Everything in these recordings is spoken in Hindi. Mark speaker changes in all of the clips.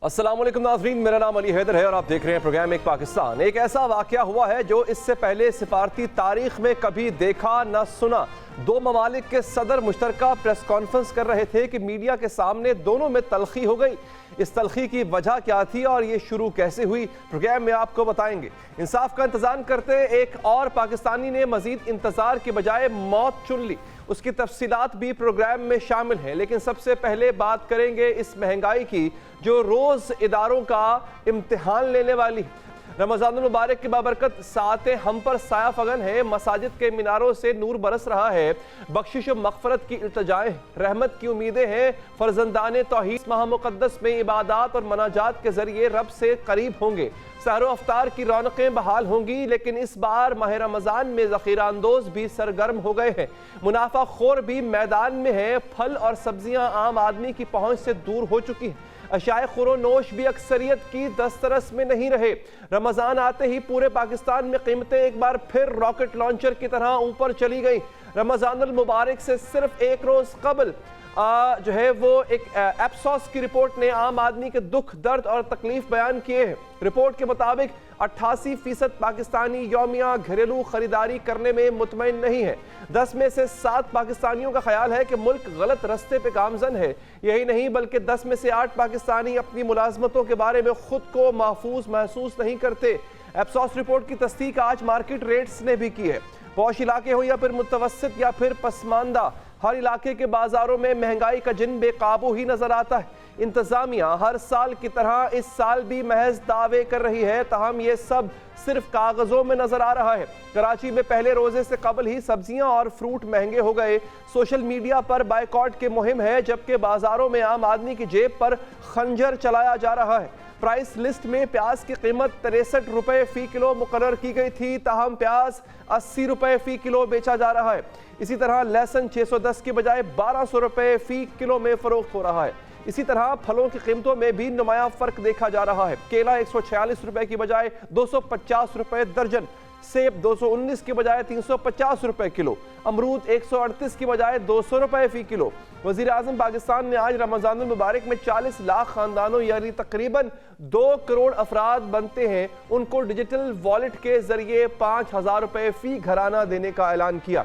Speaker 1: अस्सलाम वालेकुम नाज़रीन, मेरा नाम अली हैदर है और आप देख रहे हैं प्रोग्राम एक पाकिस्तान। एक ऐसा वाक़या हुआ है जो इससे पहले सिफारती तारीख में कभी देखा न सुना। दो ममालिक के सदर मुश्तरका प्रेस कॉन्फ्रेंस कर रहे थे कि मीडिया के सामने दोनों में तलखी हो गई। इस तलखी की वजह क्या थी और ये शुरू कैसे हुई, प्रोग्राम में आपको बताएंगे। इंसाफ का इंतज़ार करते एक और पाकिस्तानी ने मजीद इंतज़ार के बजाय मौत चुन ली। उसकी तफसीलात भी प्रोग्राम में शामिल हैं, लेकिन सबसे पहले बात करेंगे इस महंगाई की जो रोज़ इदारों का इम्तिहान लेने वाली है। रमज़ानुल मुबारक की बाबरकत सातें हम पर साया फगन है। मसाजिद के मीनारों से नूर बरस रहा है। बख्शिश और मग़फ़रत की इल्तिजाएं, रहमत की उम्मीदें हैं। फ़र्ज़ंदाने तौहीद माह मुक़द्दस में इबादत और मनाजात के ज़रिए रब से करीब होंगे। सहरो अफ्तार की रौनकें बहाल होंगी, लेकिन इस बार माह रमज़ान में ज़ख़ीरा अंदोज़ भी सरगर्म हो गए हैं। मुनाफा खोर भी मैदान में है। फल और सब्जियाँ आम आदमी की पहुँच से दूर हो चुकी हैं। अशाए खुरो नोश भी अक्सरियत की दस्तरस में नहीं रहे। रमज़ान आते ही पूरे पाकिस्तान में कीमतें एक बार फिर रॉकेट लॉन्चर की तरह ऊपर चली गई। रमज़ानुल मुबारक से सिर्फ एक रोज़ कबल जो है वो एक एप्सोस की रिपोर्ट ने आम आदमी के दुख, दर्द और तकलीफ बयान किए हैं। रिपोर्ट के मुताबिक 88% पाकिस्तानी यौमिया घरेलू खरीदारी करने में मुतमईन नहीं है। 10 में से 7 पाकिस्तानियों का ख्याल है कि मुल्क गलत रस्ते पे गामजन है। यही नहीं बल्कि 10 में से 8 पाकिस्तानी अपनी मुलाजमतों के बारे में खुद को महफूज महसूस नहीं करते। एप्सोस रिपोर्ट की तस्दीक आज मार्केट रेट्स ने भी की है। पौश इलाके हो या फिर मुतवस्सित या फिर पसमानदा, हर इलाके के बाजारों में महंगाई का जिन बेकाबू ही नजर आता है। इंतजामिया हर साल की तरह इस साल भी महज दावे कर रही है, ताहम ये सब सिर्फ कागजों में नजर आ रहा है। कराची में पहले रोजे से कबल ही सब्जियां और फ्रूट महंगे हो गए। सोशल मीडिया पर बायकॉट की मुहिम है, जबकि बाजारों में आम आदमी की जेब पर खंजर चलाया जा रहा है। प्राइस लिस्ट में प्याज की कीमत 63 रुपए फी किलो मुकर्रर की गई थी, ताहम प्याज 80 रुपए फी किलो बेचा जा रहा है। इसी तरह लहसुन 610 की बजाय 1200 रुपए फी किलो में फरोख्त हो रहा है। इसी तरह फलों की कीमतों में भी नुमाया फर्क देखा जा रहा है। केला 146 रुपए की बजाय 250 रुपए दर्जन, सेब 219 की बजाय 350 रुपए किलो, अमरूद 138 की बजाय 200 रुपए फी किलो। वज़ीर आज़म पाकिस्तान ने आज रमज़ानुल मुबारक में 40 लाख खानदानों यानी तकरीबन 2 करोड़ अफराद बनते हैं, उनको डिजिटल वॉलेट के जरिए 5000 रुपए फी घराना देने का ऐलान किया,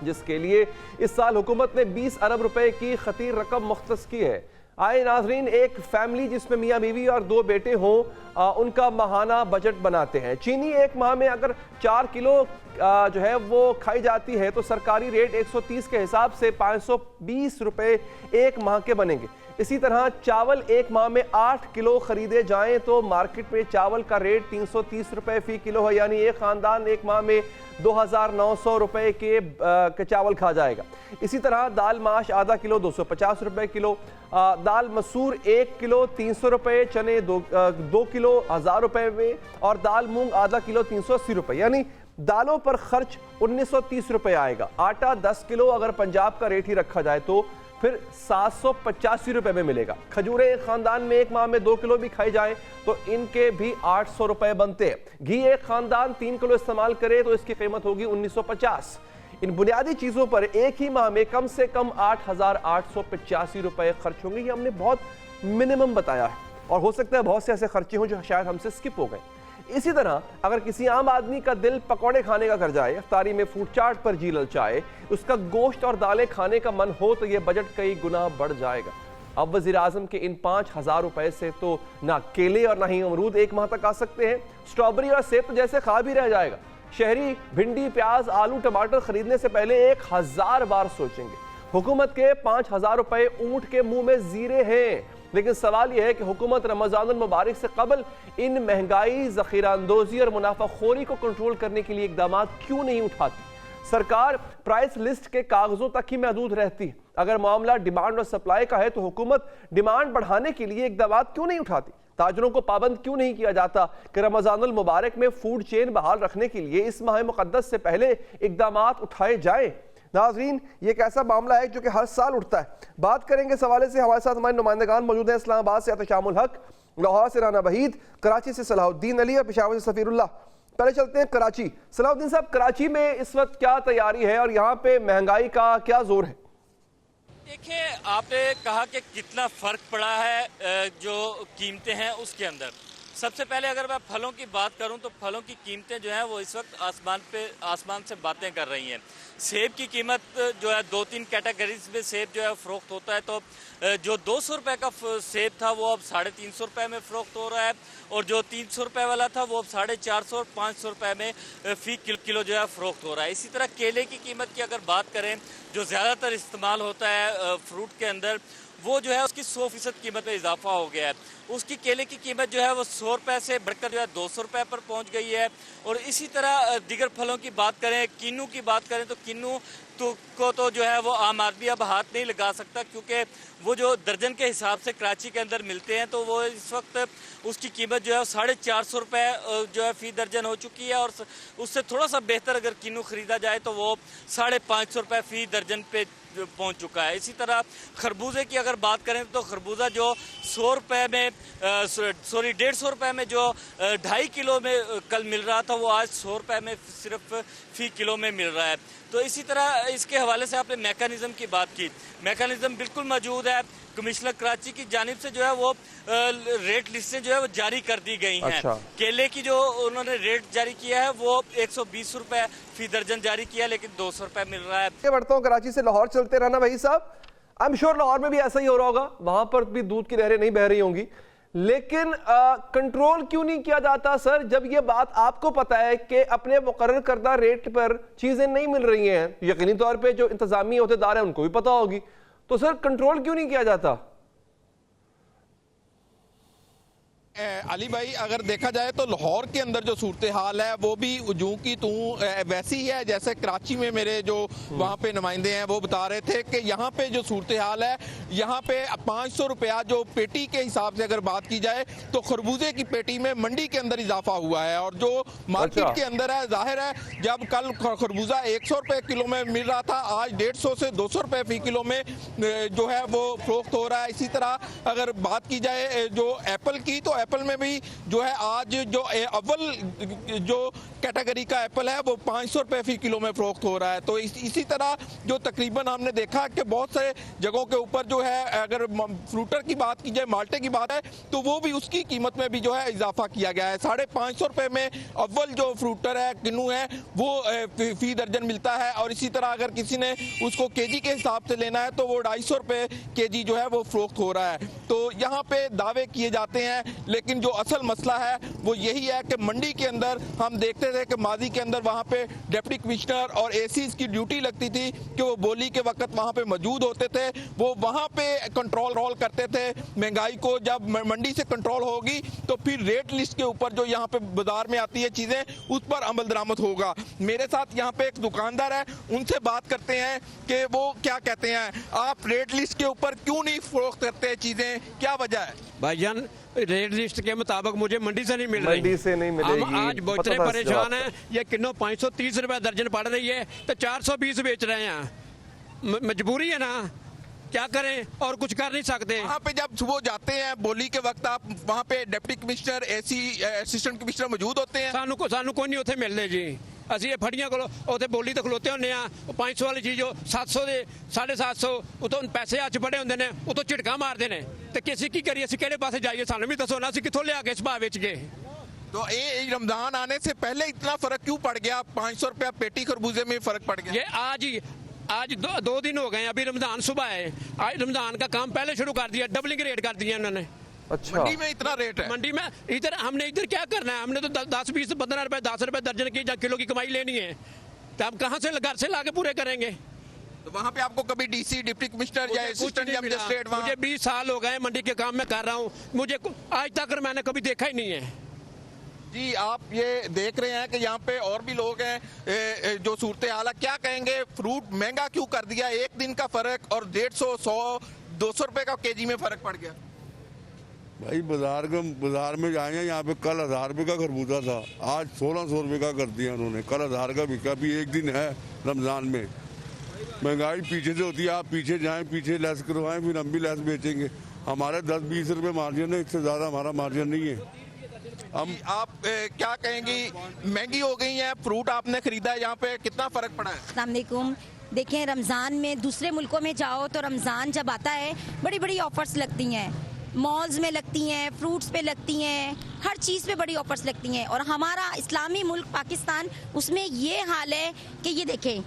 Speaker 1: जिसके लिए इस साल हुकूमत ने 20 अरब रुपए की खतीर रकम मुख्तस की है। आए नाजरीन, एक फैमिली जिसमें मियाँ बीवी और 2 बेटे हों, उनका माहाना बजट बनाते हैं। चीनी एक माह में अगर 4 किलो जो है वो खाई जाती है तो सरकारी रेट 130 के हिसाब से 520 रुपए एक माह के बनेंगे। इसी तरह चावल एक माह में 8 किलो खरीदे जाएं तो मार्केट में चावल का रेट 330 रुपए फी किलो है, यानी एक खानदान एक माह में 2900 रुपए के चावल खा जाएगा। इसी तरह दाल माश आधा किलो 250 रुपए किलो, दाल मसूर 1 किलो 300 रुपए, चने 2 किलो 1000 रुपए में, और दाल मूंग आधा किलो 380 रुपए, यानी दालों पर खर्च 1930 रुपए आएगा। आटा 10 किलो अगर पंजाब का रेट ही रखा जाए तो फिर 785 रुपए में मिलेगा। खजूरें एक खानदान में एक माह में 2 किलो भी खाई जाए तो इनके भी 800 रुपए बनते हैं। घी एक खानदान 3 किलो इस्तेमाल करे तो इसकी कीमत होगी 1950। इन बुनियादी चीज़ों पर एक ही माह में कम से कम 8885 रुपए खर्च होंगे। ये हमने बहुत मिनिमम बताया है और हो सकता है बहुत से ऐसे खर्चे हों जो शायद हमसे स्किप हो गए। इसी तरह अगर किसी आम आदमी का दिल पकौड़े खाने का कर जाए, इफ्तारी में फूड चाट पर जी ललचाए, उसका गोश्त और दालें खाने का मन हो, तो यह बजट कई गुना बढ़ जाएगा। अब वज़ीर आज़म के इन 5000 रुपए से तो ना केले और ना ही अमरूद एक माह तक आ सकते हैं। स्ट्रॉबेरी और सेब तो जैसे खा भी रह जाएगा। शहरी भिंडी, प्याज, आलू, टमाटर खरीदने से पहले 1000 बार सोचेंगे। हुकूमत के 5000 रुपए ऊंट के मुंह में जीरे हैं। लेकिन सवाल यह है कि हुकूमत रमज़ानुल मुबारक से कबल इन महंगाई, ज़ख़ीरा अंदोज़ी और मुनाफाखोरी को कंट्रोल करने के लिए इक़दाम क्यों नहीं उठाती? सरकार प्राइस लिस्ट के कागजों तक ही महदूद रहती है। अगर मामला डिमांड और सप्लाई का है तो हुकूमत डिमांड बढ़ाने के लिए इक़दाम क्यों नहीं उठाती? ताजरों को पाबंद क्यों नहीं किया जाता कि रमज़ानुल मुबारक में फूड चेन बहाल रखने के लिए इस माह मुक़द्दस से पहले इक़दाम उठाए जाएँ? नाज़रीन, ये एक ऐसा मामला है जो कि हर साल उठता है। बात करेंगे इस हवाले से। हमारे साथ हमारे नुमाइंदगान मौजूद हैं। इस्लामाबाद से एहतशामुल हक, लाहौर से राना वहीद, कराची से सलाहुद्दीन अली और पेशावर से सफ़ीरुल्लाह। पहले चलते हैं कराची। सलाहुद्दीन साहब, कराची में इस वक्त क्या तैयारी है और यहाँ पे महंगाई का क्या जोर है?
Speaker 2: देखिए, आपने कहा कि कितना फ़र्क पड़ा है जो कीमतें हैं उसके अंदर। सबसे पहले अगर मैं फलों की बात करूं तो फलों की कीमतें जो हैं वो इस वक्त आसमान से बातें कर रही हैं। सेब की कीमत जो है 2-3 कैटेगरीज में सेब जो है फ़रोख्त होता है, तो जो 200 रुपये का सेब था वो अब 350 रुपये में फ़रोख्त हो रहा है, और जो 300 रुपये वाला था वो अब 450 और 500 रुपये में फ़ी किलो जो है फ़रोख्त हो रहा है। इसी तरह केले की कीमत की अगर बात करें, जो ज़्यादातर इस्तेमाल होता है फ्रूट के अंदर, वो जो है उसकी 100% कीमत में इजाफा हो गया है। उसकी केले की कीमत जो है वो 100 रुपये से बढ़कर जो है 200 रुपये पर पहुंच गई है। और इसी तरह दीगर फलों की बात करें, किन्नू की बात करें तो किन्नू को तो जो है वो आम आदमी अब हाथ नहीं लगा सकता, क्योंकि वो जो दर्जन के हिसाब से कराची के अंदर मिलते हैं, तो वो इस वक्त उसकी कीमत जो है 450 रुपये जो है फ़ी दर्जन हो चुकी है। और उससे थोड़ा सा बेहतर अगर किन्नू ख़रीदा जाए तो वो 550 रुपये फ़ी दर्जन पे पहुंच चुका है। इसी तरह खरबूजे की अगर बात करें तो खरबूजा जो 100 रुपये में 150 रुपये में जो 2.5 किलो में कल मिल रहा था, वो आज 100 रुपये में सिर्फ फ़ी किलो में मिल रहा है। तो इसी तरह इसके हवाले से आपने मैकेनिज़्म की बात की, मैकेनिज़्म बिल्कुल मौजूद है। कमिश्नर कराची की जानिब से जो है वो रेट लिस्टें जो है वो जारी कर दी गई हैं।
Speaker 1: अच्छा।
Speaker 2: केले की जो उन्होंने रेट जारी किया है वो 120 रुपये फ़ी दर्जन जारी किया, लेकिन 200 रुपये मिल रहा है।
Speaker 1: बढ़ता हूँ, कराची से लाहौर चलते रहना भाई साहब। आई एम श्योर लाहौर में भी ऐसा ही हो रहा होगा, वहां पर भी दूध की नहरें नहीं बह रही होंगी, लेकिन कंट्रोल क्यों नहीं किया जाता सर, जब ये बात आपको पता है कि अपने मुकर्रर करदा रेट पर चीजें नहीं मिल रही हैं? यकीनी तौर पे जो इंतजामी अहदेदार हैं उनको भी पता होगी, तो सर कंट्रोल क्यों नहीं किया जाता?
Speaker 3: अली भाई, अगर देखा जाए तो लाहौर के अंदर जो सूरत हाल है वो भी यूं की तू वैसी ही है जैसे कराची में मेरे जो वहाँ पे नुमाइंदे हैं वो बता रहे थे कि यहाँ पे जो सूरत हाल है, यहाँ पे 500 रुपया जो पेटी के हिसाब से अगर बात की जाए तो खरबूजे की पेटी में मंडी के अंदर इजाफा हुआ है। और जो मार्केट के अंदर है, जाहिर है जब कल खरबूजा 100 रुपये किलो में मिल रहा था, आज 150 से 200 रुपये फी किलो में जो है वो फरोख्त हो रहा है। इसी तरह अगर बात की जाए जो एप्पल की, तो एप्पल में भी जो है आज जो अव्वल जो कैटेगरी का एप्पल है वो 500 रुपये फी किलो में फरोख्त हो रहा है। तो इसी तरह जो तकरीबन हमने देखा कि बहुत सारे जगहों के ऊपर जो है, अगर फ्रूटर की बात की जाए, माल्टे की बात है, तो वो भी उसकी कीमत में भी जो है इजाफा किया गया है। 550 रुपये में अव्वल जो फ्रूटर है, किन्नू है, वो फी दर्जन मिलता है। और इसी तरह अगर किसी ने उसको केजी के हिसाब से लेना है तो वो 250 रुपये केजी जो है वो फरोख्त हो रहा है। तो यहाँ पे दावे किए जाते हैं, लेकिन जो असल मसला है वो यही है कि मंडी के अंदर हम देखते थे कि माजी के अंदर वहाँ पे डिप्टी कमिश्नर और एसीज की ड्यूटी लगती थी कि वो बोली के वक्त वहाँ पे मौजूद होते थे, वो वहाँ पे कंट्रोल करते थे महंगाई को। जब मंडी से कंट्रोल होगी तो फिर रेट लिस्ट के ऊपर जो यहाँ पे बाजार में आती है चीजें, उस पर अमल दरामद होगा। मेरे साथ यहाँ पे एक दुकानदार है, उनसे बात करते हैं कि वो क्या कहते हैं। आप रेट लिस्ट के ऊपर क्यों नहीं फरोख्त करते चीजें, क्या वजह है?
Speaker 4: भाईजान, रेट लिस्ट के मुताबिक मुझे मंडी से नहीं मिल रही,
Speaker 1: मंडी से नहीं मिलेगी।
Speaker 4: हम आज बहुत परेशान हैं। ये किलो 530 रुपए दर्जन पड़ रही है तो 420 बेच रहे हैं। मजबूरी है ना, क्या करें, और कुछ कर नहीं सकते।
Speaker 3: वहाँ पे जब सुबह जाते हैं बोली के वक्त, आप वहाँ पे deputy commissioner, AC assistant commissioner मौजूद होते हैं?
Speaker 4: सानू कोई नहीं उथे मिलने जी। ਅਸੀਂ ਇਹ ਫੜੀਆਂ ਕੋਲ ਉੱਥੇ ਬੋਲੀ ਤੇ ਖਲੋਤੇ ਹੁੰਨੇ ਆ, 500 ਵਾਲੀ ਚੀਜ਼ ਉਹ 700 ਦੇ 750 ਉਤੋਂ ਪੈਸੇ ਹੱਥ ਬੜੇ ਹੁੰਦੇ ਨੇ, ਉਤੋਂ ਝਟਕਾ ਮਾਰਦੇ ਨੇ, ਤੇ ਕਿਸੇ ਕੀ ਕਰੀਏ, ਅਸੀਂ ਕਿਹੜੇ ਪਾਸੇ ਜਾਈਏ, ਸਾਨੂੰ ਵੀ ਦੱਸੋ ਨਾ, ਅਸੀਂ ਕਿੱਥੋਂ ਲਿਆ ਕੇ ਇਸ ਭਾਅ ਵੇਚ ਗਏ।
Speaker 3: तो ये रमजान आने से पहले इतना फर्क क्यों पड़ गया? 500 रुपया पेटी खरबूजे में फर्क पड़ गया।
Speaker 4: ये आज दो दिन हो गए, अभी रमजान सुबह है, आज रमजान का काम पहले शुरू कर दिया, डबलिंग रेट कर दिया उन्होंने।
Speaker 1: अच्छा,
Speaker 3: मंडी में इतना रेट है?
Speaker 4: मंडी में इधर हमने इधर क्या करना है, हमने तो 10 20 15 रुपए 10 रुपए दर्जन की किलो की कमाई लेनी है, तो हम कहाँ से घर से लाके पूरे करेंगे?
Speaker 3: तो वहाँ पे आपको कभी डीसी, डिप्टी कमिश्नर या असिस्टेंट या मजिस्ट्रेट?
Speaker 4: मुझे 20 साल हो गए मंडी के काम में कर रहा हूँ, मुझे आज तक मैंने कभी देखा ही नहीं है।
Speaker 3: जी, आप ये देख रहे हैं कि यहाँ पे और भी लोग हैं जो सूरत हाल है, क्या कहेंगे? फ्रूट महंगा क्यों कर दिया? एक दिन का फर्क और 150, 100, 200 रुपए का केजी में फर्क पड़ गया।
Speaker 5: भाई बाजार में जाए हैं, यहाँ पे कल 1000 रुपये का खरबूजा था, आज 1600 रुपये का कर दिया उन्होंने। कल 1000 का बिका, भी एक दिन है रमजान में। महंगाई पीछे से होती है, आप पीछे जाएं, पीछे लेस करवाएं, फिर हम भी लेस बेचेंगे। हमारे 10-20 रुपये मार्जिन है, इससे ज़्यादा हमारा मार्जिन नहीं है।
Speaker 3: हम आप क्या कहेंगी? महंगी हो गई है, फ्रूट आपने खरीदा है, यहाँ पे कितना फर्क पड़ा है?
Speaker 6: अस्सलाम वालेकुम। देखें रमज़ान में दूसरे मुल्कों में जाओ तो रमज़ान जब आता है बड़ी बड़ी ऑफर्स लगती हैं, मॉल्स में लगती हैं, फ्रूट्स पे लगती हैं, हर चीज़ पे बड़ी ऑफर्स लगती हैं। और हमारा इस्लामी मुल्क पाकिस्तान, उसमें ये हाल है कि ये देखें,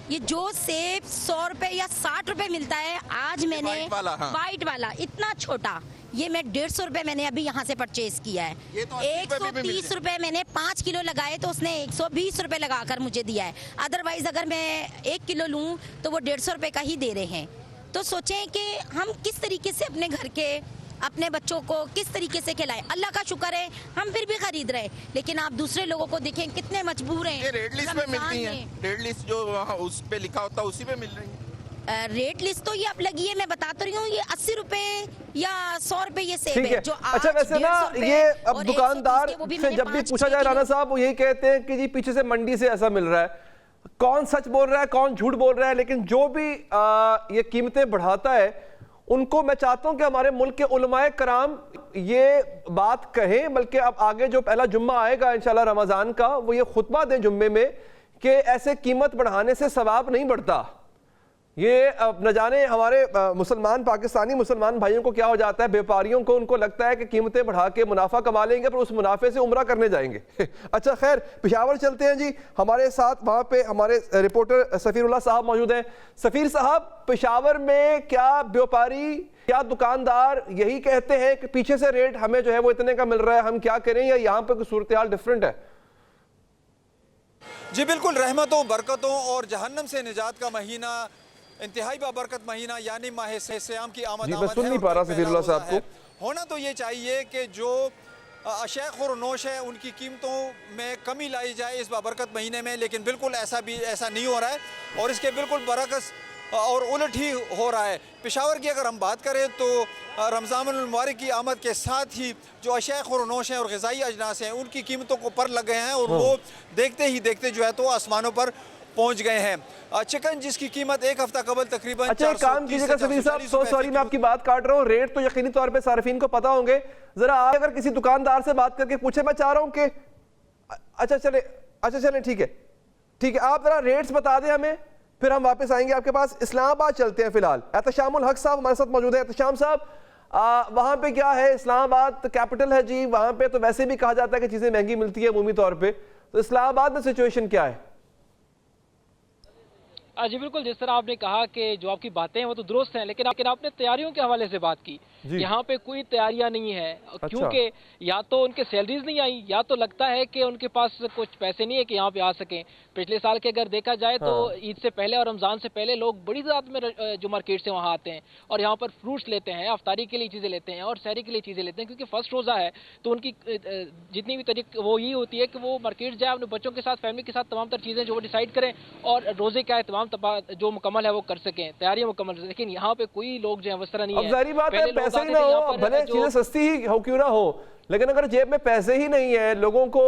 Speaker 6: ये जो सेब 100 रुपए या 60 रुपए मिलता है, आज मैंने वाइट वाला इतना छोटा, ये मैं 150 रुपए मैंने अभी यहाँ से परचेज किया है। 130 रुपए मैंने 5 किलो लगाए तो उसने 120 रुपए लगाकर मुझे दिया है। अदरवाइज अगर मैं 1 किलो लूँ तो वो 150 रुपए का ही दे रहे हैं। तो सोचें कि हम किस तरीके से अपने घर के, अपने बच्चों को किस तरीके से खिलाएं। अल्लाह का शुक्र है हम फिर भी खरीद रहे, लेकिन आप दूसरे लोगों को देखें कितने मजबूर हैं।
Speaker 3: ये रेड लिस्ट में मिलती हैं, रेड लिस्ट जो वहाँ उस पे लिखा होता है उसी पे मिल रही है।
Speaker 6: रेट लिस्ट तो ये अब लगी है, मैं बता तो रही हूँ, ये 80 रुपए या 100 रुपए ये सेब
Speaker 1: ठीक
Speaker 6: है
Speaker 1: है।
Speaker 6: जो
Speaker 1: अच्छा वैसे ना ये अब दुकानदार से जब भी पूछा जाए राना साहब, वो यही कहते हैं कि जी पीछे से मंडी से ऐसा मिल रहा है। कौन सच बोल रहा है, कौन झूठ बोल रहा है, लेकिन जो भी ये कीमतें बढ़ाता है उनको मैं चाहता हूं कि हमारे मुल्क के उलमाए कराम ये बात कहें, बल्कि अब आगे जो पहला जुम्मा आएगा इंशाल्लाह रमजान का, वो ये खुतबा दें जुम्मे में कि ऐसे कीमत बढ़ाने से सवाब नहीं बढ़ता। ये अब न जाने हमारे मुसलमान पाकिस्तानी मुसलमान भाइयों को क्या हो जाता है, व्यापारियों को उनको लगता है कि कीमतें बढ़ा के मुनाफा कमा लेंगे, पर उस मुनाफे से उम्रा करने जाएंगे। अच्छा खैर, पेशावर चलते हैं जी। हमारे साथ वहाँ पे हमारे रिपोर्टर सफीरुल्लाह साहब मौजूद हैं। सफीर साहब, पेशावर में क्या व्यापारी, क्या दुकानदार यही कहते हैं कि पीछे से रेट हमें जो है वो इतने का मिल रहा है, हम क्या करें, या यहाँ पे कोई सूरत हाल डिफरेंट है?
Speaker 7: जी बिल्कुल, रहमतों, बरकतों और जहन्नम से निजात का महीना, इंतहाई बाबरकत महीना यानी माह सियाम की आमद
Speaker 1: मैं सुन नहीं पा रहा सफीरुल्लाह साहब को।
Speaker 7: होना तो ये चाहिए कि जो अशय खुरनोश है उनकी कीमतों में कमी लाई जाए इस बाबरकत महीने में, लेकिन बिल्कुल ऐसा नहीं हो रहा है और इसके बिल्कुल बरकस और उलट ही हो रहा है। पेशावर की अगर हम बात करें तो रमज़ानुल मुबारक की आमद के साथ ही जो अशय खुरनोश हैं और ग़िज़ाई अजनास हैं उनकी कीमतों को पर लग गए हैं और वो देखते ही देखते जो है तो आसमानों पर पहुंच गए हैं। चिकन जिसकी कीमत एक हफ्ता कबल तकरीबन,
Speaker 1: अच्छा एक काम कीजिएगा सफीर साहब, सो सॉरी मैं आपकी बात काट रहा हूँ, रेट तो यकीनी तौर पे सार्फिन को पता होंगे, जरा आप अगर किसी दुकानदार से बात करके पूछे, मैं चाह रहा हूँ कि अच्छा चले ठीक है, आप जरा रेट्स बता दें हमें, फिर हम वापस आएंगे आपके पास। इस्लामाबाद चलते हैं फिलहाल, एहतशामुल हक साहब हमारे साथ मौजूद है। एहतशाम साहब, वहाँ पे क्या है, इस्लामाबाद तो कैपिटल है जी, वहाँ पे तो वैसे भी कहा जाता है कि चीज़ें महंगी मिलती है अमूमी तौर पर, तो इस्लामाबाद में सिचुएशन क्या है?
Speaker 8: जी बिल्कुल, जिस तरह आपने कहा कि जो आपकी बातें हैं वो तो दुरुस्त हैं, लेकिन आपने तैयारियों के हवाले से बात की, यहाँ पे कोई तैयारियां नहीं है।
Speaker 1: अच्छा।
Speaker 8: क्योंकि या तो उनके सैलरीज नहीं आई, या तो लगता है कि उनके पास कुछ पैसे नहीं है कि यहाँ पे आ सकें। पिछले साल के अगर देखा जाए तो ईद से पहले और रमजान से पहले लोग बड़ी तादाद में जो मार्केट से वहाँ आते हैं और यहाँ पर फ्रूट्स लेते हैं, अफ्तारी के लिए चीज़ें लेते हैं और सहरी के लिए चीज़ें लेते हैं, क्योंकि फर्स्ट रोज़ा है तो उनकी जितनी भी तरीके वो ये होती है कि वो मार्केट जाए, अपने बच्चों के साथ, फैमिली के साथ तमाम तर चीज़ें जो वो डिसाइड करें और रोज़े का तमाम जो मुकम्मल है वो कर सकें, तैयारियां मुकम्मल। लेकिन यहाँ पे कोई लोग जो है उस तरह नहीं है।
Speaker 1: अब जारी बात है, पैसे ही ना हो, भले चीजें सस्ती ही हो क्यों ना हो, लेकिन अगर जेब में पैसे ही नहीं है, लोगों को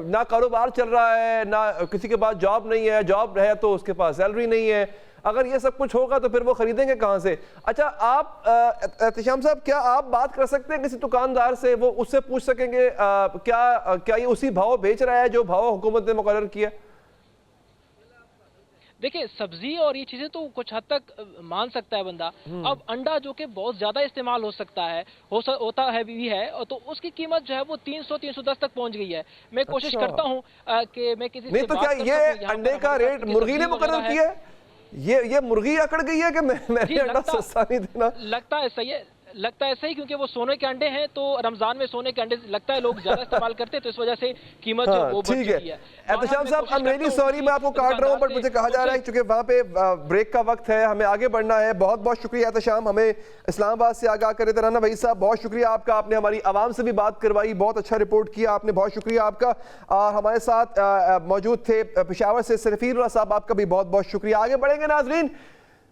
Speaker 1: ना कारोबार चल रहा है, ना किसी के पास जॉब नहीं है, जॉब है तो उसके पास सैलरी नहीं है, अगर ये सब कुछ होगा तो फिर वो खरीदेंगे कहाँ से? अच्छा आप एहतशाम साहब, क्या आप बात कर सकते हैं किसी दुकानदार से, वो उससे पूछ सकेंगे क्या ये उसी भाव बेच रहा है जो भाव हुकूमत ने मुकर्रर किया?
Speaker 8: देखिए, सब्जी और ये चीजें तो कुछ हद तक मान सकता है बंदा। अब अंडा जो कि बहुत ज्यादा इस्तेमाल हो सकता है, होता है भी है, और तो उसकी कीमत जो है वो 300-310 तक पहुंच गई है। मैं कोशिश करता हूं कि मैं किसी
Speaker 1: नहीं, तो क्या ये अंडे का रेट मुर्गी ने मुकर्रर किया है? ये मुर्गी अकड़ गई है कि मैंने अंडा सस्ता नहीं देना?
Speaker 8: लगता है सही है, लगता है सही, क्योंकि वो सोने के अंडे हैं तो रमजान में सोने के अंडे लगता है लोग ज्यादा इस्तेमाल करते हैं, तो इस वजह से कीमत जो वो बढ़ चुकी है।
Speaker 1: एहतशाम साहब, आई एम रियली सॉरी मैं आपको काट रहा हूं, बट मुझे कहा जा रहा है क्योंकि वहां पे ब्रेक का वक्त है, हमें आगे बढ़ना है। बहुत बहुत शुक्रिया एहतशाम, हमें इस्लामाबाद से आगाह करे राना भाई साहब, बहुत शुक्रिया आपका, आपने हमारी आवाम से भी बात करवाई, बहुत अच्छा रिपोर्ट किया आपने, बहुत शुक्रिया आपका। हमारे साथ मौजूद थे पेशावर से सफीरुल्लाह साहब, आपका भी बहुत बहुत शुक्रिया। आगे बढ़ेंगे नाजरीन,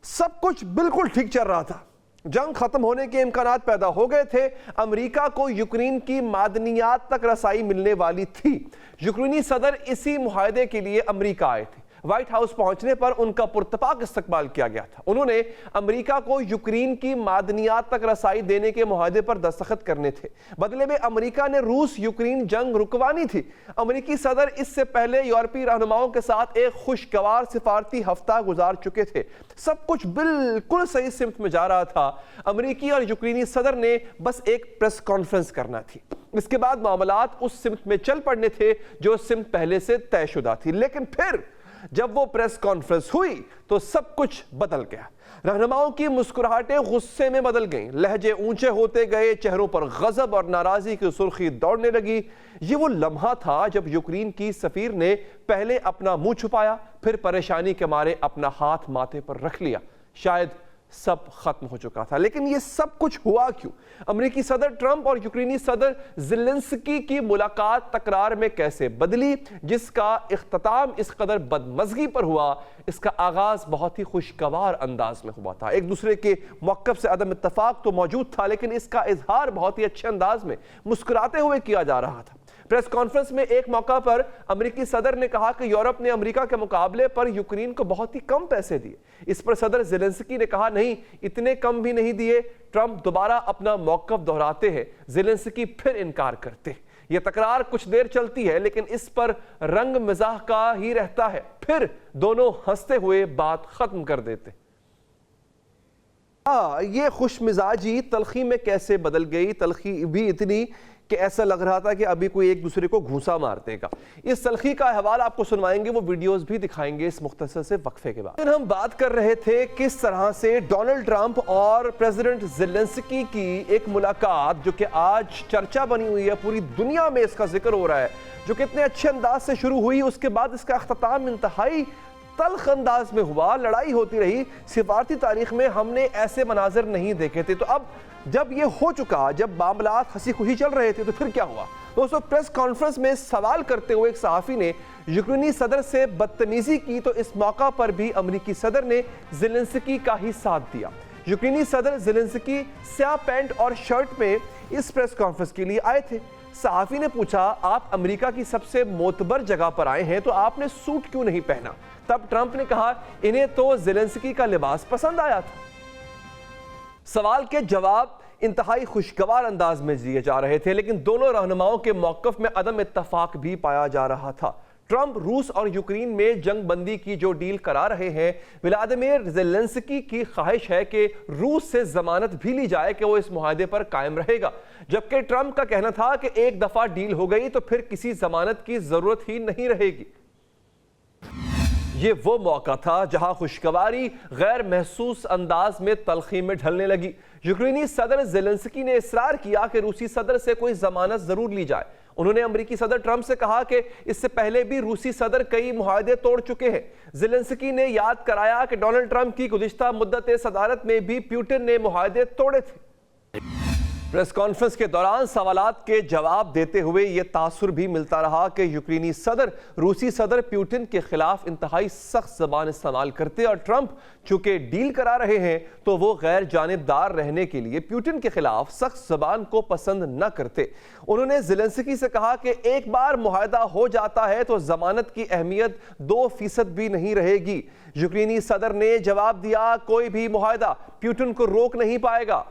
Speaker 1: सब कुछ बिल्कुल ठीक चल रहा था, जंग खत्म होने के इम्कानात पैदा हो गए थे, अमेरिका को यूक्रेन की मादनियात तक रसाई मिलने वाली थी, यूक्रेनी सदर इसी मुआहदे के लिए अमेरिका आए थे, व्हाइट हाउस पहुंचने पर उनका पुरतपाक इस्तकबाल किया गया था। उन्होंने अमेरिका को यूक्रेन की मादनियात तक रसाई देने के मुआहदे पर दस्तखत करने थे। बदले में अमेरिका ने रूस यूक्रेन जंग रुकवानी थी। अमेरिकी सदर इससे पहले यूरोपीय रहनुमाओं के साथ एक खुशगवार सिफारती हफ्ता गुजार चुके थे। सब कुछ बिल्कुल सही सिमत में जा रहा था। अमेरिकी और यूक्रेनी सदर ने बस एक प्रेस कॉन्फ्रेंस करना थी। इसके बाद मामलात उस सिमत में चल पड़ने थे जो सिमत पहले से तयशुदा थी। लेकिन फिर जब वो प्रेस कॉन्फ्रेंस हुई तो सब कुछ बदल गया। रहनुमाओं की मुस्कुराहटें गुस्से में बदल गईं, लहजे ऊंचे होते गए, चेहरों पर गजब और नाराजगी की सुर्खी दौड़ने लगी। ये वो लम्हा था जब यूक्रेन की सफीर ने पहले अपना मुंह छुपाया, फिर परेशानी के मारे अपना हाथ माथे पर रख लिया। शायद सब खत्म हो चुका था। लेकिन ये सब कुछ हुआ क्यों? अमेरिकी सदर ट्रंप और यूक्रेनी सदर ज़ेलेंस्की की मुलाकात तकरार में कैसे बदली, जिसका इख्तिताम इस कदर बदमज़गी पर हुआ? इसका आगाज बहुत ही खुशगवार अंदाज में हुआ था। एक दूसरे के मौक़िफ़ से अदम इत्तफाक तो मौजूद था, लेकिन इसका इजहार बहुत ही अच्छे अंदाज में मुस्कुराते हुए किया जा रहा था। प्रेस कॉन्फ्रेंस में एक मौका पर अमेरिकी सदर ने कहा कि यूरोप ने अमेरिका के मुकाबले पर यूक्रेन को बहुत ही कम पैसे दिए। इस पर सदर ज़ेलेंस्की ने कहा, नहीं, इतने कम भी नहीं दिए। ट्रंप दोबारा अपना मौक़िफ़ दोहराते हैं, ज़ेलेंस्की फिर इनकार करते हैं। यह तकरार कुछ देर चलती है, लेकिन इस पर रंग मिजाह का ही रहता है। फिर दोनों हंसते हुए बात खत्म कर देते। ये खुश मिजाजी तलखी में कैसे बदल गई? तलखी भी इतनी कि ऐसा लग रहा था कि अभी कोई एक दूसरे को घूंसा मार देगा। इस तलखी का अहवाल आपको सुनवाएंगे, वो वीडियोस भी दिखाएंगे इस मुख्तसर से वक्फे के बाद। हम बात कर रहे थे किस तरह से डोनाल्ड ट्रंप और प्रेसिडेंट ज़ेलेंस्की की एक मुलाकात, जो कि आज चर्चा बनी हुई है, पूरी दुनिया में इसका जिक्र हो रहा है, जो कितने अच्छे अंदाज से शुरू हुई, उसके बाद इसका अख्ताम इंतहाई तल्ख अंदाज में हुआ, लड़ाई होती रही। सिफारती तारीख में हमने ऐसे मनाजर नहीं देखे थे। तो अब जब ये हो चुका, जब मामलात हंसी खुशी चल रहे थे, तो फिर क्या हुआ? दोस्तों, प्रेस कॉन्फ्रेंस में सवाल करते हुए एक सहाफ़ी ने यूक्रेनी सदर से बदतमीजी की, तो इस मौका पर भी अमेरिकी सदर ने ज़ेलेंस्की का ही साथ दिया। यूक्रेनी सदर ज़ेलेंस्की स्याह पैंट और शर्ट में इस प्रेस कॉन्फ्रेंस के लिए आए थे। सहाफ़ी ने पूछा, आप अमेरिका की सबसे मोतबर जगह पर आए हैं, तो आपने सूट क्यों नहीं पहना? तब ट्रंप ने कहा, इन्हें तो ज़ेलेंस्की का लिबास पसंद आया था। सवाल के जवाब इंतहाई खुशगवार अंदाज में दिए जा रहे थे, लेकिन दोनों रहनुमाओं के मौक़िफ़ में अदम इत्तफाक भी पाया जा रहा था। ट्रंप रूस और यूक्रेन में जंग बंदी की जो डील करा रहे हैं, व्लादिमीर ज़ेलेंस्की की ख्वाहिश है कि रूस से जमानत भी ली जाए कि वो इस मुआहदे पर कायम रहेगा, जबकि ट्रंप का कहना था कि एक दफ़ा डील हो गई तो फिर किसी जमानत की ज़रूरत ही नहीं रहेगी। ये वो मौका था जहां खुशगवारी गैर महसूस अंदाज में तलखी में ढलने लगी। यूक्रेनी सदर ज़ेलेंस्की ने इसरार किया कि रूसी सदर से कोई जमानत जरूर ली जाए। उन्होंने अमेरिकी सदर ट्रंप से कहा कि इससे पहले भी रूसी सदर कई मुआहदे तोड़ चुके हैं। ज़ेलेंस्की ने याद कराया कि डोनाल्ड ट्रंप की गुज़िश्ता मुद्दत सदारत में भी पुतिन ने मुआहदे तोड़े थे। प्रेस कॉन्फ्रेंस के दौरान सवालात के जवाब देते हुए यह तासुर भी मिलता रहा कि यूक्रेनी सदर रूसी सदर पुतिन के खिलाफ इंतहाई सख्त ज़बान इस्तेमाल करते, और ट्रंप चूंकि डील करा रहे हैं तो वो गैर जानिबदार रहने के लिए पुतिन के खिलाफ सख्त ज़बान को पसंद न करते। उन्होंने ज़ेलेंस्की से कहा कि एक बार मुआहदा हो जाता है तो जमानत की अहमियत 2% भी नहीं रहेगी। यूक्रेनी सदर ने जवाब दिया, कोई भी मुआहदा पुतिन को रोक नहीं पाएगा।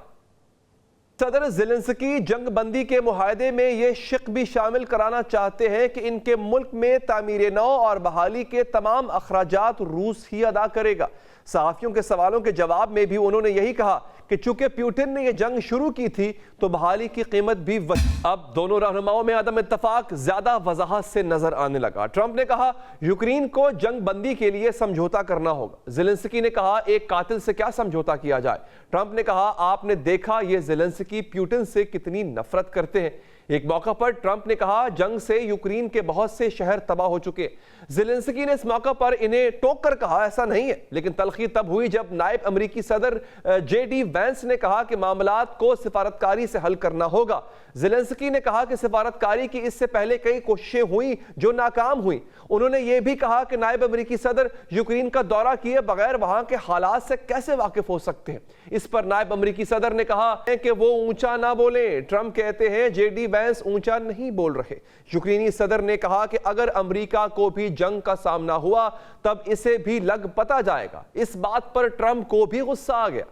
Speaker 1: सदर ज़ेलेंस्की जंग बंदी के मुआहदे में ये शिक भी शामिल कराना चाहते हैं कि इनके मुल्क में तामीर नौ और बहाली के तमाम अखराजात रूस ही अदा करेगा। सहाफ़ियों के सवालों के जवाब में भी उन्होंने यही कहा कि चूंकि पुतिन ने यह जंग शुरू की थी तो बहाली की कीमत भी अब दोनों रहनुमाओं में अदम इत्तफाक ज्यादा वजाहत से नजर आने लगा। ट्रंप ने कहा, यूक्रेन को जंग बंदी के लिए समझौता करना होगा। ज़ेलेंस्की ने कहा, एक कातिल से क्या समझौता किया जाए? ट्रंप ने कहा, आपने देखा ये ज़ेलेंस्की पुतिन से कितनी नफरत करते हैं। एक मौका पर ट्रंप ने कहा, जंग से यूक्रेन के बहुत से शहर तबाह हो चुके। ज़ेलेंस्की ने इस मौका पर इन्हें टोक कर कहा, ऐसा नहीं है। लेकिन तलखी तब हुई जब नायब अमेरिकी सदर JD वैंस ने कहा कि मामलात को सिफारतकारी से हल करना होगा। ज़ेलेंस्की ने कहा कि सिफारतकारी की इससे पहले कई कोशिशें हुई जो नाकाम हुई। उन्होंने यह भी कहा कि नायब अमेरिकी सदर यूक्रेन का दौरा किए बगैर वहां के हालात से कैसे वाकिफ हो सकते हैं। इस पर नायब अमेरिकी सदर ने कहा है कि वो ऊंचा ना बोले। ट्रंप कहते हैं जेडी वैंस ऊंचा नहीं बोल रहे। यूक्रेनी सदर ने कहा कि अगर अमेरिका को भी जंग का सामना हुआ तब इसे भी लग पता जाएगा। इस बात पर ट्रंप को भी गुस्सा आ गया।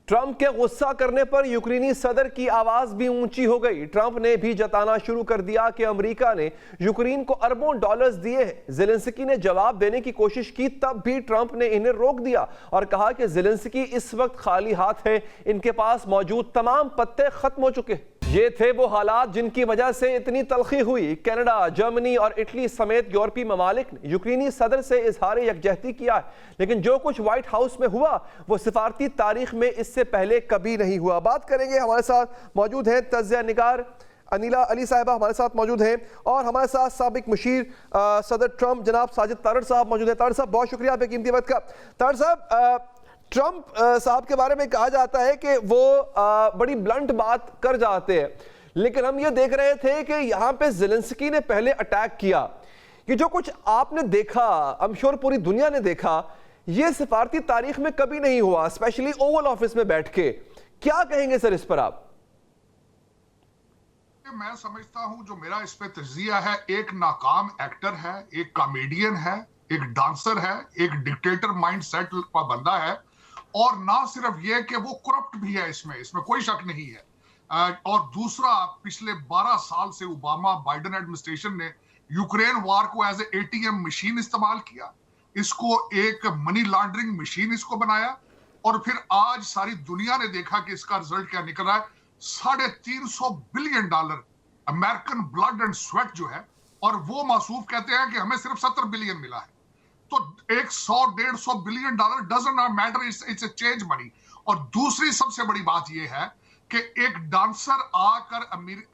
Speaker 1: ट्रंप के गुस्सा करने पर यूक्रेनी सदर की आवाज भी ऊंची हो गई। ट्रंप ने भी जताना शुरू कर दिया कि अमेरिका ने यूक्रेन को अरबों डॉलर्स दिए हैं। ज़ेलेंस्की ने जवाब देने की कोशिश की, तब भी ट्रंप ने इन्हें रोक दिया और कहा कि ज़ेलेंस्की इस वक्त खाली हाथ है, इनके पास मौजूद तमाम पत्ते खत्म हो चुके। ये थे वो हालात जिनकी वजह से इतनी तलखी हुई। कनाडा, जर्मनी और इटली समेत यूरोपीय ममालिक ने यूक्रेनी सदर से इजहार यकजहती किया है, लेकिन जो कुछ व्हाइट हाउस में हुआ वो सिफारती तारीख में इससे पहले कभी नहीं हुआ। बात करेंगे, हमारे साथ मौजूद हैं तज्ज़िया निगार अनिला अली साहिबा हमारे साथ मौजूद हैं और हमारे साथ साबिक मुशीर सदर ट्रंप जनाब साजिद तारड़ साहब मौजूद हैं। तारड़ साहब, बहुत शुक्रिया आपके कीमती वक्त का। तारड़ साहब, ट्रंप साहब के बारे में कहा जाता है कि वो बड़ी ब्लंट बात कर जाते हैं, लेकिन हम ये देख रहे थे कि यहाँ पे ज़ेलेंस्की ने पहले अटैक किया। कि जो कुछ आपने देखा, आई एम श्योर पूरी दुनिया ने देखा, ये सिफारती तारीख में कभी नहीं हुआ, स्पेशली ओवल ऑफिस में बैठ के। क्या कहेंगे सर इस पर आप?
Speaker 9: मैं समझता हूं जो मेरा इस पे तजिया है, एक नाकाम एक्टर है, एक कॉमेडियन है, एक डांसर है, एक डिक्टेटर माइंडसेट का बंदा है, और ना सिर्फ ये कि वो करप्ट भी है, इसमें कोई शक नहीं है। और दूसरा, पिछले 12 साल से ओबामा बाइडेन एडमिनिस्ट्रेशन ने यूक्रेन वार को एज ए ATM मशीन इस्तेमाल किया, इसको एक मनी लॉन्ड्रिंग मशीन इसको बनाया, और फिर आज सारी दुनिया ने देखा कि इसका रिजल्ट क्या निकल रहा है। $350 billion American blood and sweat जो है, और वो मासूफ कहते हैं कि हमें सिर्फ 70 बिलियन मिला है। तो 100-150 billion dollar doesn't not matter, it's a change money. और दूसरी सबसे बड़ी बात यह है कि एक डांसर आकर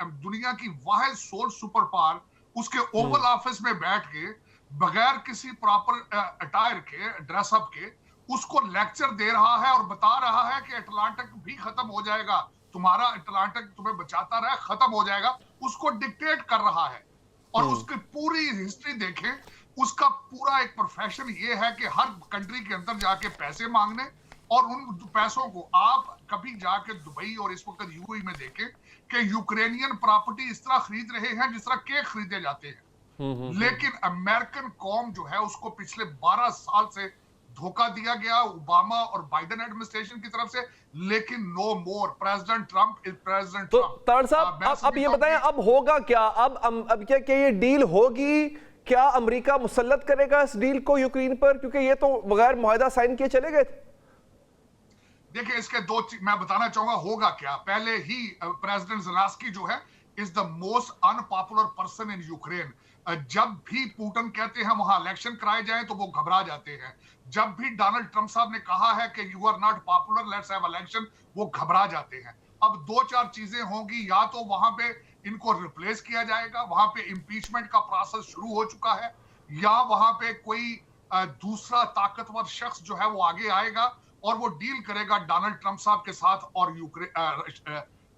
Speaker 9: दुनिया की वाहिद सोल सुपर पावर उसके ओवल ऑफिस में बैठ के बगैर किसी प्रॉपर अटायर के, ड्रेसअप के, उसको लेक्चर दे रहा है और बता रहा है कि अटलांटिक भी खत्म हो जाएगा, तुम्हारा अटलांटिक तुम्हें बचाता रहा, खत्म हो जाएगा, उसको डिक्टेट कर रहा है। और उसकी पूरी हिस्ट्री देखें, उसका पूरा एक प्रोफेशन ये है कि हर कंट्री के अंदर जाके पैसे मांगने, और उन पैसों को आप कभी जाके दुबई और इस वक्त यूएई में देखें कि यूक्रेनियन प्रॉपर्टी इस तरह खरीद रहे हैं जिस तरह केक खरीदे जाते हैं। लेकिन अमेरिकन कौम जो है उसको पिछले 12 साल से धोखा दिया गया ओबामा और बाइडेन एडमिनिस्ट्रेशन की तरफ से, लेकिन no more. President Trump is president
Speaker 1: तो
Speaker 9: ट्रंप।
Speaker 1: तारड़ साहब, अब ये बताएं, अब होगा क्या? अब क्या ये डील होगी? क्या अमेरिका मुसल्लत करेगा इस डील को यूक्रेन पर? क्योंकि ये तो बगैर मुआहदा साइन किए चले गए थे।
Speaker 9: देखिए, इसके दो मैं बताना चाहूंगा होगा क्या। पहले ही प्रेसिडेंट ज़ेलेंस्की जो है is the most unpopular person in Ukraine. जब भी पुतिन कहते हैं वहां इलेक्शन कराए जाएं तो वो घबरा जाते हैं। जब भी डोनाल्ड ट्रंप साहब ने कहा है कि you are not popular, let's have election, वो घबरा जाते हैं। अब 2-4 चीजें होंगी, या तो वहां पे इनको रिप्लेस किया जाएगा, वहां पे इम्पीचमेंट का प्रोसेस शुरू हो चुका है, या वहां पे कोई दूसरा ताकतवर शख्स जो है वो आगे आएगा और वो डील करेगा डोनाल्ड ट्रंप साहब के साथ और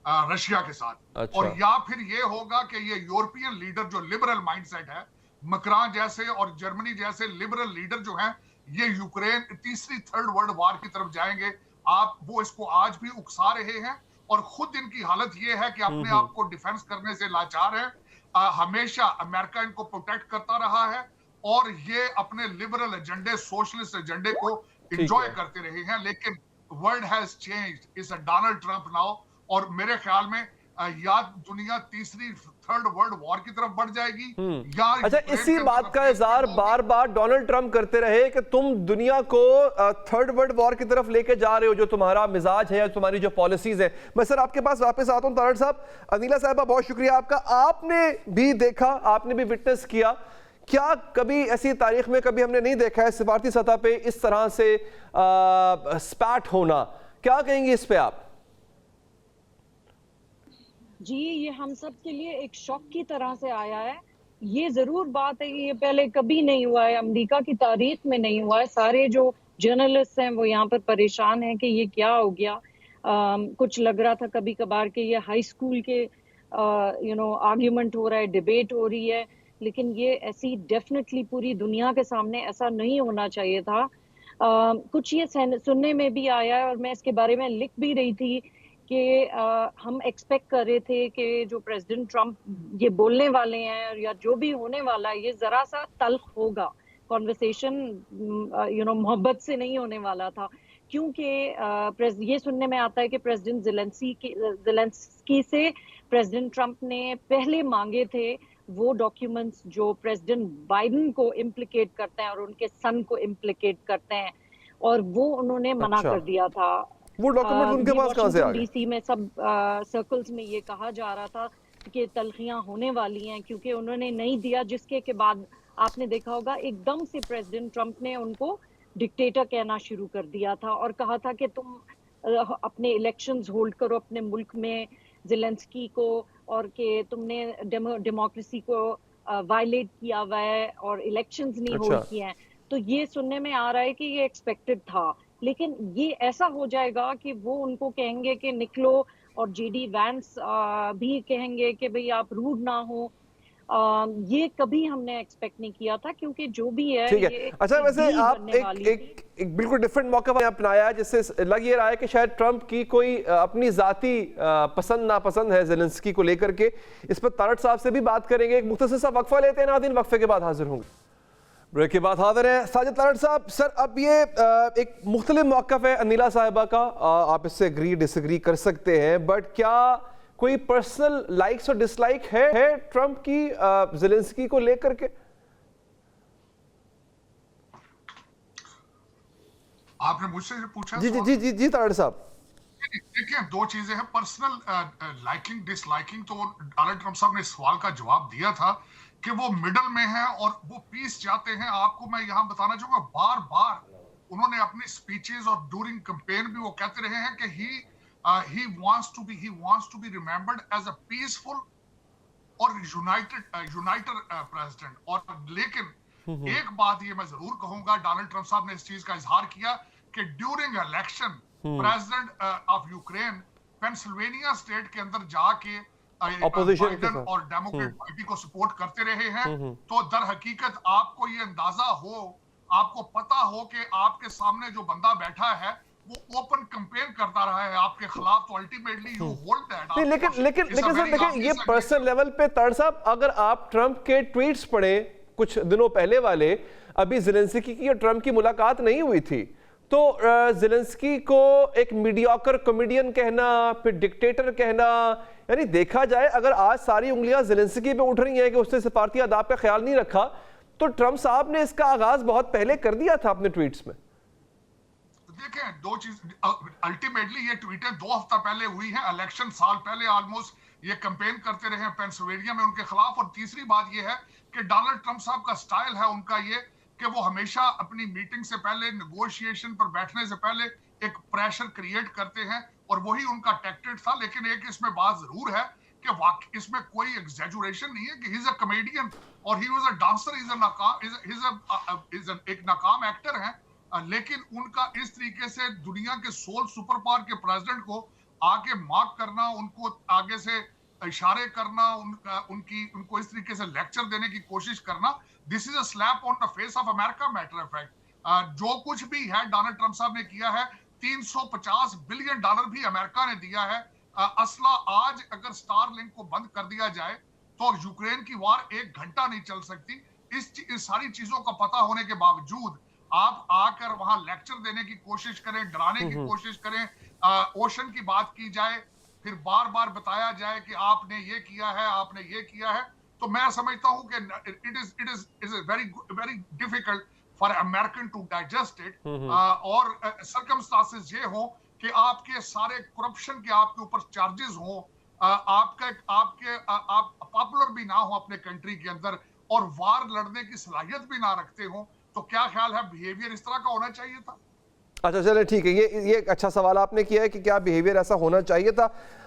Speaker 9: रशिया के साथ।
Speaker 1: अच्छा।
Speaker 9: और या फिर ये होगा कि ये यूरोपियन लीडर जो लिबरल माइंडसेट है, मैक्रोन जैसे और जर्मनी जैसे लिबरल लीडर जो हैं, ये यूक्रेन तीसरी थर्ड वर्ल्ड वॉर की तरफ जाएंगे। वो इसको आज भी उकसा रहे हैं, और खुद इनकी हालत ये है कि अपने आप को डिफेंस करने से लाचार है। हमेशा अमेरिका इनको प्रोटेक्ट करता रहा है, और ये अपने लिबरल एजेंडे, सोशलिस्ट एजेंडे को एंजॉय करते रहे हैं। लेकिन world has changed, it's a Donald Trump now, और मेरे ख्याल में या दुनिया तीसरी थर्ड वर्ल्ड वॉर की तरफ बढ़ जाएगी, या
Speaker 1: अच्छा, इसी बात का इज़हार बार बार डोनाल्ड ट्रंप करते रहे कि तुम दुनिया को थर्ड वर्ल्ड वॉर की तरफ लेके जा रहे हो, जो तुम्हारा मिजाज है, तुम्हारी जो पॉलिसीज है। मैं सर आपके पास वापस आता हूं। तारड़ साहब, अनिला साहिबा, बहुत शुक्रिया आपका। आपने भी देखा, आपने भी विटनेस किया, क्या कभी ऐसी तारीख में कभी हमने नहीं देखा है सिफारती सतह पे इस तरह से स्पैट होना? क्या कहेंगे इस पे आप?
Speaker 10: जी, ये हम सब के लिए एक शॉक की तरह से आया है। ये जरूर बात है कि ये पहले कभी नहीं हुआ है, अमेरिका की तारीख में नहीं हुआ है। सारे जो जर्नलिस्ट हैं वो यहाँ पर परेशान हैं कि ये क्या हो गया। कुछ लग रहा था कभी कभार कि ये हाई स्कूल के आर्ग्यूमेंट हो रहा है, डिबेट हो रही है, लेकिन ये ऐसी डेफिनेटली पूरी दुनिया के सामने ऐसा नहीं होना चाहिए था। कुछ ये सुनने में भी आया है और मैं इसके बारे में लिख भी रही थी कि हम एक्सपेक्ट कर रहे थे कि जो प्रेसिडेंट ट्रम्प ये बोलने वाले हैं या जो भी होने वाला है ये जरा सा तल्ख होगा, कॉन्वर्सेशन मोहब्बत से नहीं होने वाला था, क्योंकि ये सुनने में आता है कि प्रेसिडेंट ज़ेलेंस्की से प्रेसिडेंट ट्रम्प ने पहले मांगे थे वो डॉक्यूमेंट्स जो प्रेसिडेंट बाइडेन को इम्प्लिकेट करते हैं और उनके सन को इम्प्लिकेट करते हैं, और वो उन्होंने मना कर दिया था।
Speaker 1: वो डॉक्यूमेंट उनके पास कहां से आ गए?
Speaker 10: डीसी में सब सर्कल्स में ये कहा जा रहा था कि तलखियां होने वाली हैं, क्योंकि उन्होंने नहीं दिया, जिसके के बाद आपने देखा होगा एकदम से प्रेसिडेंट ट्रम्प ने उनको डिक्टेटर कहना शुरू कर दिया था और कहा था कि तुम अपने इलेक्शंस होल्ड करो अपने मुल्क में ज़ेलेंस्की को, और कि तुमने डेमोक्रेसी को वायलेट किया हुआ है और इलेक्शंस नहीं होल्ड किए हैं। तो ये सुनने में आ रहा है कि ये एक्सपेक्टेड था, लेकिन ये ऐसा हो जाएगा कि वो उनको कहेंगे कि निकलो, और जेडी वैंस भी कहेंगे कि भाई आप रूड ना हो। ये कभी हमने एक्सपेक्ट नहीं किया था, क्योंकि जो भी है,
Speaker 1: ठीक है। अच्छा, वैसे आप एक बिल्कुल डिफरेंट मौका अपनाया जिससे लग ये रहा है कि शायद ट्रम्प की कोई अपनी जाती पसंद नापसंद है ज़ेलेंस्की को लेकर के। इस पर तारड़ साहब से भी बात करेंगे। एक मुख्तसर सा वक्फा लेते हैं नाज़रीन, वक्फे के बाद हाजिर होंगे। ब्रेक के बाद हाजिर है साजिद तारड़ साहब। सर, अब ये एक मुख्तलिफ मौक़िफ़ है अनिला साहिबा का, आप इससे एग्री डिसएग्री कर सकते हैं, बट क्या कोई पर्सनल लाइक्स और डिसलाइक है ट्रम्प की ज़ेलेंस्की को लेकर के?
Speaker 9: आपने मुझसे पूछा?
Speaker 1: जी जी जी जी जी तारड़ साहब,
Speaker 9: देखिए, दो चीजें हैं। पर्सनल लाइकिंग डिसलाइकिंग, तो डोनाल्ड ट्रम्प साहब ने इस सवाल का जवाब दिया था कि वो मिडल में है और वो पीस चाहते हैं। आपको मैं यहाँ बताना चाहूंगा, बार बार उन्होंने अपनी स्पीचेस और ड्यूरिंग कैंपेन भी वो कहते रहे हैं कि he wants to be remembered as a peaceful और यूनाइटेड प्रेसिडेंट। और लेकिन एक बात ये मैं जरूर कहूंगा, डोनाल्ड ट्रम्प साहब ने इस चीज का इजहार किया कि during election president of Ukraine Pennsylvania state के अंदर जाके बाइडेन और डेमोक्रेट पार्टी को सपोर्ट करते रहे हैं। तो दर हकीकत आपको ये अंदाजा हो, आपको पता हो कि आपके सामने जो बंदा बैठा है वो ओपन कैंपेन करता रहा है आपके खिलाफ, तो अल्टीमेटली यू होल्ड दैट।
Speaker 1: लेकिन सर देखिए, ये पर्सनल लेवल पे तारड़ साहब, अगर आप ट्रम्प के ट्वीट्स पढ़े कुछ दिनों पहले वाले, अभी ज़ेलेंस्की की और ट्रम्प की मुलाकात नहीं हुई थी, तो ज़ेलेंस्की को एक मीडियोकर कॉमेडियन कहना, फिर डिक्टेटर कहना, यानी देखा जाए अगर आज सारी उंगलियां ज़ेलेंस्की पे उठ रही हैं कि उसने सिफारती आदाब पे ख्याल नहीं रखा, तो ट्रम्प साहब ने इसका आगाज बहुत पहले कर दिया था अपने ट्वीट्स में।
Speaker 9: देखें, दो चीज, अल्टीमेटली ये ट्वीटें 2 हफ्ता पहले हुई हैं, इलेक्शन साल पहले ऑलमोस्ट ये कैंपेन करते रहे हैं पेंसिल्वेनिया में उनके खिलाफ। और तीसरी बात ये है कि डोनाल्ड ट्रम्प साहब का स्टाइल है उनका ये कि वो हमेशा अपनी मीटिंग से पहले, नेगोशिएशन पर बैठने से पहले एक प्रेशर क्रिएट करते हैं, और वही उनका टैक्टिक था। लेकिन एक इसमें बात जरूर है कि वाकई इसमें कोई एग्जैजुरेशन नहीं है कि ही इज अ कॉमेडियन और ही वाज अ डांसर, एक नाकाम एक्टर है, लेकिन उनका इस तरीके से दुनिया के सोल सुपर पावर के प्रेसिडेंट को आके मार्क करना, उनको आगे से इशारे करना, उनको इस तरीके से लेक्चर देने की कोशिश करना, this is a slap on the face of America. Matter of fact, जो कुछ भी है डोनाल्ड ट्रम्प साहब ने किया है, $350 बिलियन भी अमेरिका ने दिया है। असला आज अगर स्टारलिंक को बंद कर दिया जाए तो यूक्रेन की वार 1 घंटा नहीं चल सकती। इस सारी चीजों का पता होने के बावजूद आप आकर वहां लेक्चर देने की कोशिश करें, डराने की कोशिश करें, ओशन की बात की जाए, फिर बार बार बताया जाए कि आपने ये किया है, आपने ये किया है, तो मैं समझता हूं कि it is very difficult for American to digest it. और सर्कमस्टांसेस ये हो कि आपके सारे करप्शन के आपके ऊपर चार्जेस हो, आप पॉपुलर भी ना हो अपने कंट्री के अंदर, और वार लड़ने की सलाहियत भी ना रखते हो, तो क्या ख्याल है बिहेवियर इस तरह का होना चाहिए था?
Speaker 1: अच्छा, चले ठीक है, ये एक अच्छा सवाल आपने किया है कि क्या बिहेवियर ऐसा होना चाहिए था।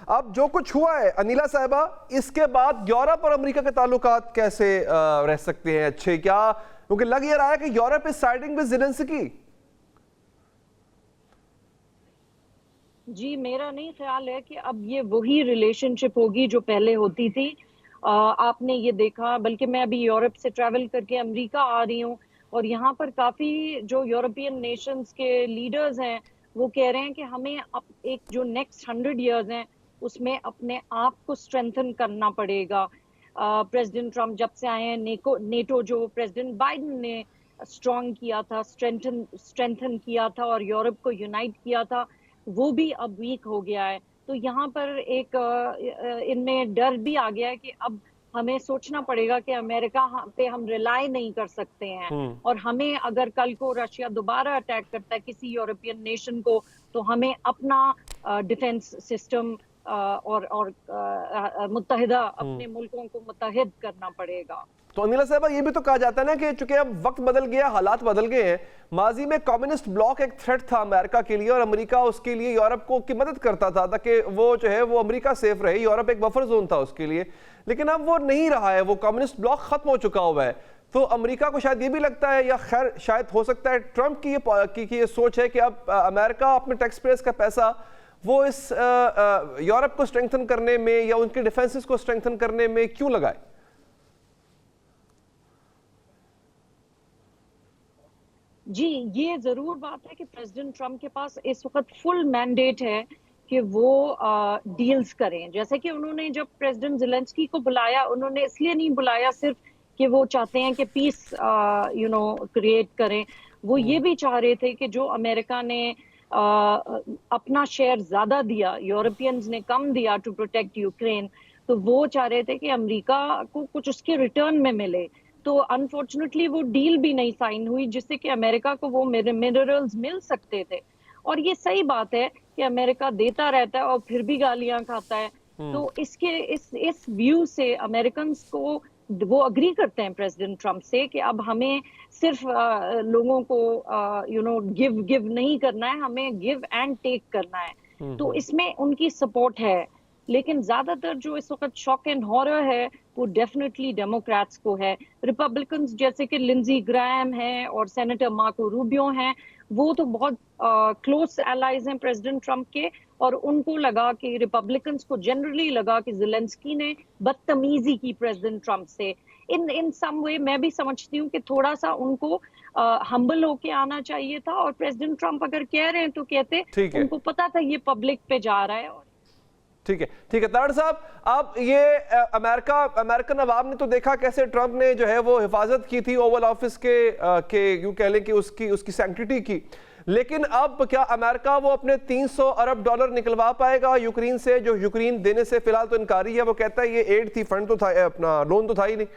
Speaker 1: अब जो कुछ हुआ है अनिला साहिबा, इसके बाद यूरोप और अमेरिका के ताल्लुकात कैसे रह सकते हैं अच्छे? क्या, क्योंकि लग ये रहा है कि Europe is siding with Zelensky.
Speaker 10: जी, मेरा नहीं ख्याल है कि अब ये वही रिलेशनशिप होगी जो पहले होती थी। आपने ये देखा, बल्कि मैं अभी यूरोप से ट्रैवल करके अमेरिका आ रही हूँ और यहाँ पर काफ़ी जो यूरोपियन नेशंस के लीडर्स हैं, वो कह रहे हैं कि हमें अब एक जो नेक्स्ट 100 इयर्स हैं, उसमें अपने आप को स्ट्रेंथन करना पड़ेगा। प्रेसिडेंट ट्रम्प जब से आए हैं, नेटो जो प्रेसिडेंट बाइडेन ने स्ट्रॉन्ग किया था, स्ट्रेंथन किया था और यूरोप को यूनाइट किया था, वो भी अब वीक हो गया है। तो यहाँ पर एक इनमें डर भी आ गया है कि अब हमें सोचना पड़ेगा कि अमेरिका पे हम रिलाई नहीं कर सकते हैं और हमें अगर कल को रशिया दोबारा अटैक करता है किसी यूरोपियन नेशन को, तो हमें अपना डिफेंस सिस्टम और मुत्तहिदा अपने मुल्कों को मुत्तहिद करना पड़ेगा।
Speaker 1: तो अनिला साहबा, ये भी तो कहा जाता है ना कि चूंकि अब वक्त बदल गया, हालात बदल गए हैं। माजी में कम्युनिस्ट ब्लॉक एक थ्रेट था अमेरिका के लिए और अमेरिका उसके लिए यूरोप को की मदद करता था ताकि वो जो है वो अमेरिका सेफ रहे। यूरोप एक बफर जोन था उसके लिए, लेकिन अब वो नहीं रहा है, वो कम्युनिस्ट ब्लॉक खत्म हो चुका हुआ है। तो अमेरिका को शायद ये भी लगता है, या खैर शायद हो सकता है ट्रंप की ये सोच है कि अब अमेरिका अपने टैक्स पेयर्स का पैसा वो इस यूरोप को स्ट्रेंथन करने में या उनके डिफेंसेस को स्ट्रेंथन करने में क्यों लगाए?
Speaker 10: जी, ये जरूर बात है कि प्रेसिडेंट ट्रम्प के पास इस वक्त फुल मैंडेट है कि वो डील्स करें। जैसे कि उन्होंने जब प्रेसिडेंट ज़ेलेंस्की को बुलाया, उन्होंने इसलिए नहीं बुलाया सिर्फ कि वो चाहते हैं कि पीस क्रिएट करें, वो ये भी चाह रहे थे कि जो अमेरिका ने अपना शेयर ज्यादा दिया, यूरोपियंस ने कम दिया टू प्रोटेक्ट यूक्रेन, तो वो चाह रहे थे कि अमेरिका को कुछ उसके रिटर्न में मिले। तो अनफॉर्चुनेटली वो डील भी नहीं साइन हुई जिससे कि अमेरिका को वो मिनरल्स मिल सकते थे। और ये सही बात है कि अमेरिका देता रहता है और फिर भी गालियां खाता है। तो इस व्यू से अमेरिकन को वो अग्री करते हैं प्रेसिडेंट ट्रम्प से कि अब हमें सिर्फ लोगों को गिव नहीं करना है, हमें गिव एंड टेक करना है। तो इसमें उनकी सपोर्ट है। लेकिन ज्यादातर जो इस वक्त शॉक एंड हॉरर है वो डेफिनेटली डेमोक्रेट्स को है। रिपब्लिकन्स जैसे कि लिंजी ग्रैम हैं और सेनेटर मार्को रूबियो हैं, वो तो बहुत क्लोज एलाइज हैं प्रेसिडेंट ट्रम्प के, और उनको लगा कि रिपब्लिकन्स को जनरली लगा कि ज़ेलेंस्की ने बदतमीजी की प्रेसिडेंट ट्रम्प से। इन सम वे मैं भी समझती हूँ कि थोड़ा सा उनको हम्बल होके आना चाहिए था, और प्रेसिडेंट ट्रम्प अगर कह रहे हैं तो कहते, उनको पता था ये पब्लिक पे जा रहा है।
Speaker 1: ठीक है तारड़ साहब, अब ये अमेरिकन अवाम ने तो देखा कैसे ट्रंप ने जो है वो हिफाजत की थी ओवल ऑफिस के यूं कह लें कि उसकी सैंक्टिटी की, लेकिन अब क्या अमेरिका वो अपने 300 अरब डॉलर निकलवा पाएगा यूक्रेन से, जो यूक्रेन देने से फिलहाल तो इनकारी है? वो कहता है ये एड थी, फंड तो था, अपना लोन तो था ही नहीं।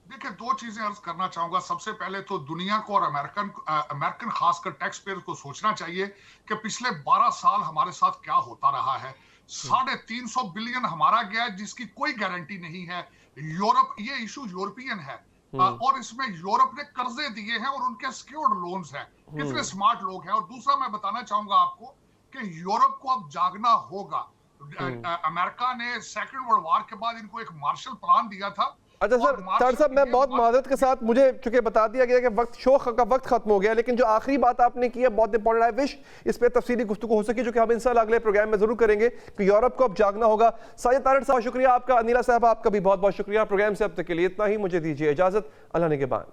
Speaker 9: देखिए, दो चीजें अर्ज करना चाहूंगा। सबसे पहले तो दुनिया को और अमेरिकन खासकर टैक्स पेयर को सोचना चाहिए कि पिछले 12 साल हमारे साथ क्या होता रहा है। 350 बिलियन हमारा गया जिसकी कोई गारंटी नहीं है। यूरोप, ये इशू यूरोपियन है और इसमें यूरोप ने कर्जे दिए हैं और उनके सिक्योर्ड लोन्स हैं। कितने स्मार्ट लोग हैं। और दूसरा मैं बताना चाहूंगा आपको कि यूरोप को अब जागना होगा। अमेरिका ने सेकेंड वर्ल्ड वॉर के बाद इनको एक मार्शल प्लान दिया था।
Speaker 1: अच्छा सर, तारड़ साहब, मैं बहुत माजरत के साथ, मुझे चूंकि बता दिया गया कि शो का वक्त खत्म हो गया, लेकिन जो आखिरी बात आपने की है बहुत इंपॉर्टेंट है। विश इस पे तफसीली गुफ्तगू हो सके, जो कि हम इंशाल्लाह अगले प्रोग्राम में जरूर करेंगे कि यूरोप को अब जागना होगा। साजिद तारड़ साहब शुक्रिया आपका, अनिला साहब आपका भी बहुत बहुत शुक्रिया। प्रोग्राम से अब तक के लिए इतना ही, मुझे दीजिए इजाजत। अल्लाह निगहबान।